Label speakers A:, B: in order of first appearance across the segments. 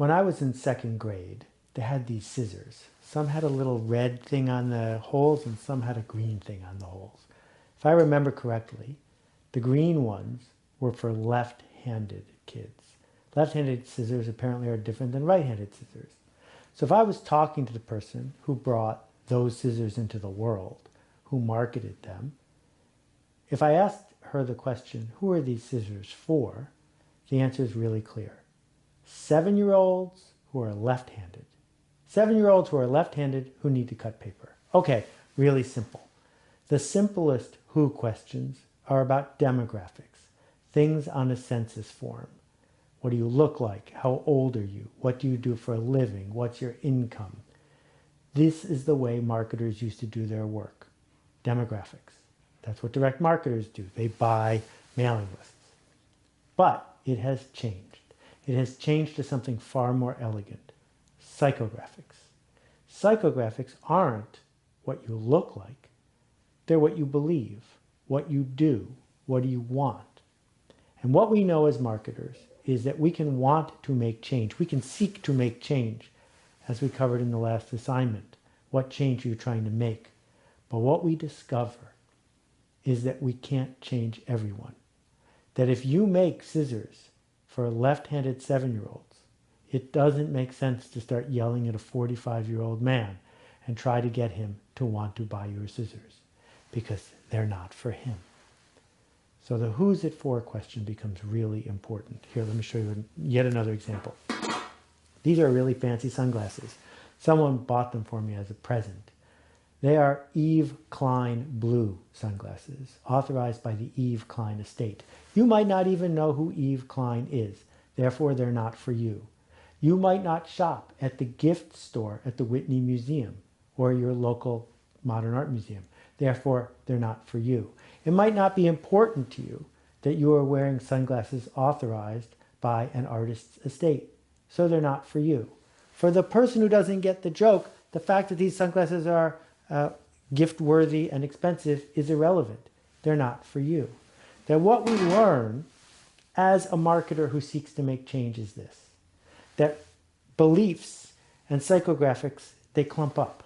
A: When I was in second grade, they had these scissors. Some had a little red thing on the holes and some had a green thing on the holes. If I remember correctly, the green ones were for left-handed kids. Left-handed scissors apparently are different than right-handed scissors. So if I was talking to the person who brought those scissors into the world, who marketed them, if I asked her the question, who are these scissors for? The answer is really clear. 7-year-olds who are left-handed. 7-year-olds who are left-handed who need to cut paper. Okay, really simple. The simplest who questions are about demographics, things on a census form. What do you look like? How old are you? What do you do for a living? What's your income? This is the way marketers used to do their work. Demographics. That's what direct marketers do. They buy mailing lists. But it has changed. It has changed to something far more elegant. Psychographics. Psychographics aren't what you look like. They're what you believe, what you do, what do you want. And what we know as marketers is that we can want to make change. We can seek to make change, as we covered in the last assignment. What change are you trying to make? But what we discover is that we can't change everyone. That if you make scissors for left-handed 7-year-olds, it doesn't make sense to start yelling at a 45-year-old man and try to get him to want to buy your scissors, because they're not for him. So the who's it for question becomes really important. Here, let me show you yet another example. These are really fancy sunglasses. Someone bought them for me as a present. They are Yves Klein blue sunglasses, authorized by the Yves Klein estate. You might not even know who Yves Klein is. Therefore, they're not for you. You might not shop at the gift store at the Whitney Museum or your local modern art museum. Therefore, they're not for you. It might not be important to you that you are wearing sunglasses authorized by an artist's estate. So they're not for you. For the person who doesn't get the joke, the fact that these sunglasses are gift-worthy and expensive is irrelevant. They're not for you. That what we learn as a marketer who seeks to make change is this. That beliefs and psychographics, they clump up.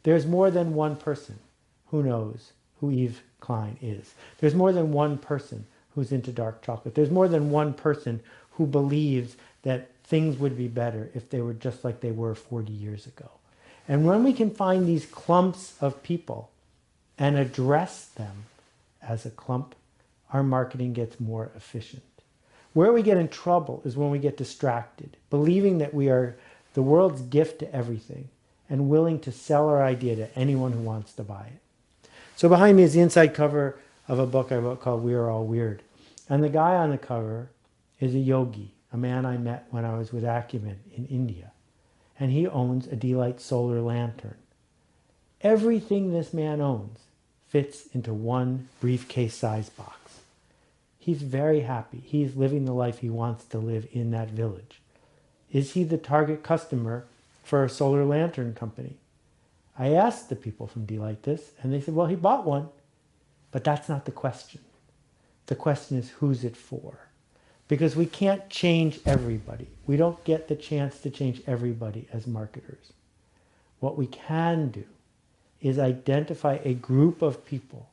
A: There's more than one person who knows who Yves Klein is. There's more than one person who's into dark chocolate. There's more than one person who believes that things would be better if they were just like they were 40 years ago. And when we can find these clumps of people and address them as a clump, our marketing gets more efficient. Where we get in trouble is when we get distracted, believing that we are the world's gift to everything and willing to sell our idea to anyone who wants to buy it. So behind me is the inside cover of a book I wrote called We Are All Weird. And the guy on the cover is a yogi, a man I met when I was with Acumen in India. And he owns a D-Light solar lantern. Everything this man owns fits into one briefcase-sized box. He's very happy. He's living the life he wants to live in that village. Is he the target customer for a solar lantern company? I asked the people from D-Light this, and they said, well, he bought one. But that's not the question. The question is, who's it for? Because we can't change everybody. We don't get the chance to change everybody as marketers. What we can do is identify a group of people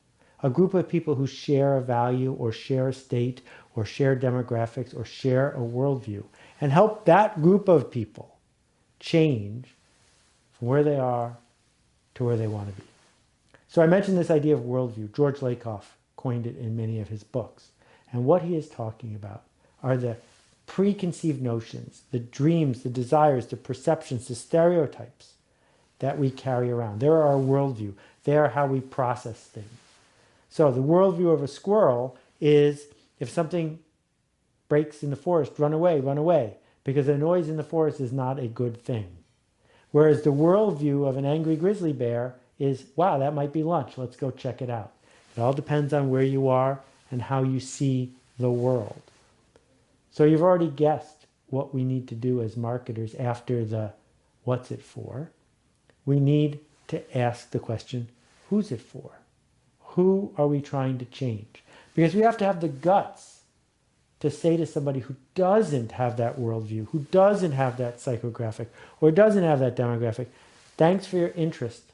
A: who share a value or share a state or share demographics or share a worldview, and help that group of people change from where they are to where they want to be. So I mentioned this idea of worldview. George Lakoff coined it in many of his books. And what he is talking about are the preconceived notions, the dreams, the desires, the perceptions, the stereotypes that we carry around. They're our worldview. They are how we process things. So the worldview of a squirrel is, if something breaks in the forest, run away, because a noise in the forest is not a good thing. Whereas the worldview of an angry grizzly bear is, wow, that might be lunch. Let's go check it out. It all depends on where you are and how you see the world. So you've already guessed what we need to do as marketers after the what's it for. We need to ask the question, who's it for? Who are we trying to change? Because we have to have the guts to say to somebody who doesn't have that worldview, who doesn't have that psychographic, or doesn't have that demographic, thanks for your interest,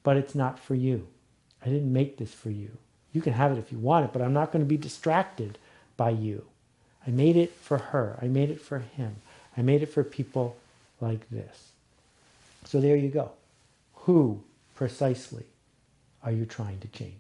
A: but it's not for you. I didn't make this for you. You can have it if you want it, but I'm not going to be distracted by you. I made it for her. I made it for him. I made it for people like this. So there you go. Who precisely are you trying to change?